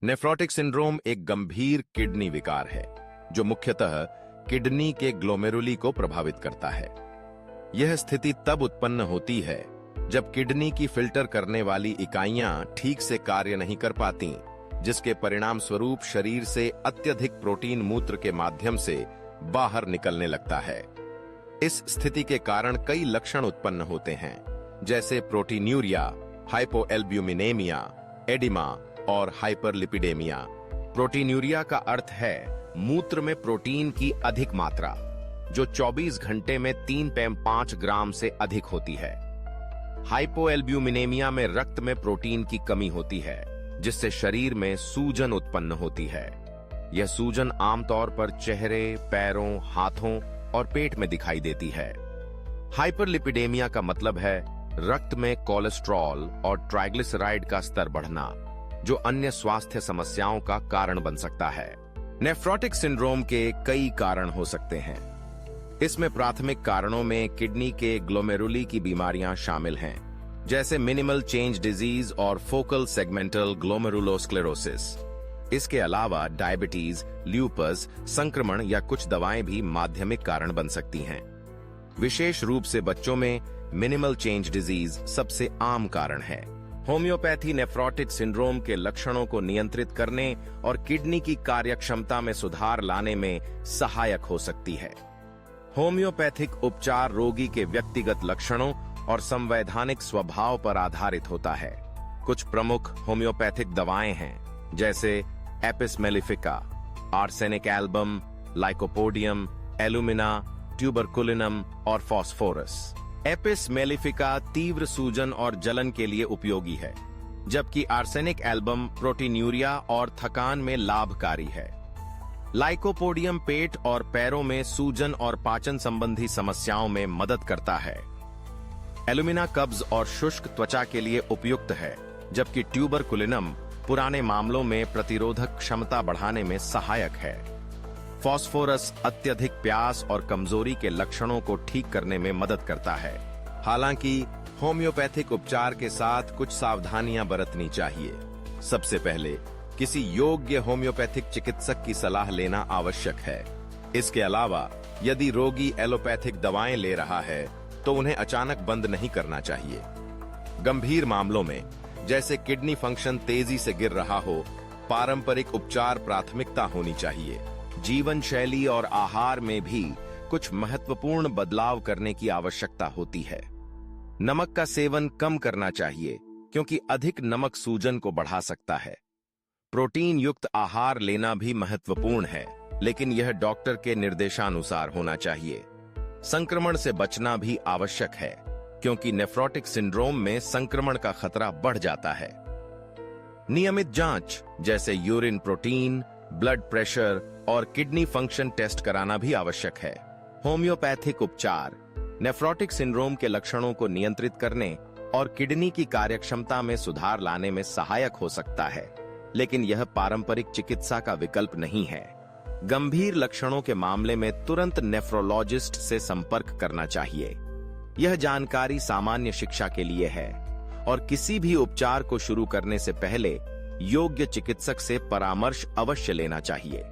Nephrotic syndrome एक गंभीर kidney विकार है जो मुख्यतः किडनी के ग्लोमेरुली को प्रभावित करता है। यह स्थिति तब उत्पन्न होती है जब किडनी की फिल्टर करने वाली इकाइयां ठीक से कार्य नहीं कर पाती, जिसके परिणाम स्वरूप शरीर से अत्यधिक प्रोटीन मूत्र के माध्यम से बाहर निकलने लगता है। इस स्थिति के कारण कई लक्षण उत्पन्न होते हैं, जैसे प्रोटीन्यूरिया, हाइपोएल्ब्यूमिनेमिया, एडिमा और हाइपरलिपिडेमिया। प्रोटीन्यूरिया का अर्थ है मूत्र में प्रोटीन की अधिक मात्रा, जो 24 घंटे में 3.5 ग्राम से अधिक होती है। हाइपोएल्ब्यूमिनेमिया में रक्त में प्रोटीन की कमी होती है, जिससे शरीर में सूजन उत्पन्न होती है। यह सूजन आमतौर पर चेहरे, पैरों, हाथों और पेट में दिखाई देती है। हाइपरलिपिडेमिया का मतलब है रक्त में कोलेस्ट्रॉल और ट्राइग्लिसराइड का स्तर बढ़ना, जो अन्य स्वास्थ्य समस्याओं का कारण बन सकता है। नेफ्रोटिक सिंड्रोम के कई कारण हो सकते हैं। इसमें प्राथमिक कारणों में किडनी के ग्लोमेरुली की बीमारियां शामिल हैं, जैसे मिनिमल चेंज डिजीज और फोकल सेगमेंटल ग्लोमेरुलोस्क्लेरोसिस। इसके अलावा डायबिटीज, ल्यूपस, संक्रमण या कुछ दवाएं भी माध्यमिक कारण बन सकती हैं। विशेष रूप से बच्चों में मिनिमल चेंज डिजीज सबसे आम कारण है। होम्योपैथी नेफ्रोटिक सिंड्रोम के लक्षणों को नियंत्रित करने और किडनी की कार्यक्षमता में सुधार लाने में सहायक हो सकती है। होम्योपैथिक उपचार रोगी के व्यक्तिगत लक्षणों और संवैधानिक स्वभाव पर आधारित होता है। कुछ प्रमुख होम्योपैथिक दवाएं हैं, जैसे Apis mellifica, arsenic album, lycopodium, alumina, tuberculinum और फॉस्फोरस। एपिस मेलिफिका तीव्र सूजन और जलन के लिए उपयोगी है, जबकि आर्सेनिक एल्बम प्रोटीन्यूरिया और थकान में लाभकारी है। लाइकोपोडियम पेट और पैरों में सूजन और पाचन संबंधी समस्याओं में मदद करता है। एलुमिना कब्ज और शुष्क त्वचा के लिए उपयुक्त है, जबकि ट्यूबरकुलिनम पुराने मामलों में प्रतिरोधक क्षमता बढ़ाने में सहायक है। फॉस्फोरस अत्यधिक प्यास और कमजोरी के लक्षणों को ठीक करने में मदद करता है। हालांकि होम्योपैथिक उपचार के साथ कुछ सावधानियां बरतनी चाहिए। सबसे पहले किसी योग्य होम्योपैथिक चिकित्सक की सलाह लेना आवश्यक है। इसके अलावा यदि रोगी एलोपैथिक दवाएं ले रहा है तो उन्हें अचानक बंद नहीं करना चाहिए। गंभीर मामलों में, जैसे किडनी फंक्शन तेजी से गिर रहा हो, पारंपरिक उपचार प्राथमिकता होनी चाहिए। जीवन शैली और आहार में भी कुछ महत्वपूर्ण बदलाव करने की आवश्यकता होती है। नमक का सेवन कम करना चाहिए, क्योंकि अधिक नमक सूजन को बढ़ा सकता है। प्रोटीन युक्त आहार लेना भी महत्वपूर्ण है, लेकिन यह डॉक्टर के निर्देशानुसार होना चाहिए। संक्रमण से बचना भी आवश्यक है, क्योंकि नेफ्रोटिक सिंड्रोम में संक्रमण का खतरा बढ़ जाता है। नियमित जांच, जैसे यूरिन प्रोटीन, ब्लड प्रेशर और किडनी फंक्शन टेस्ट कराना भी आवश्यक है। होम्योपैथिक उपचार नेफ्रोटिक सिंड्रोम के लक्षणों को नियंत्रित करने और किडनी की कार्यक्षमता में सुधार लाने में सहायक हो सकता है, लेकिन यह पारंपरिक चिकित्सा का विकल्प नहीं है। गंभीर लक्षणों के मामले में तुरंत नेफ्रोलॉजिस्ट से संपर्क करना चाहिए। यह जानकारी सामान्य शिक्षा के लिए है और किसी भी उपचार को शुरू करने से पहले योग्य चिकित्सक से परामर्श अवश्य लेना चाहिए।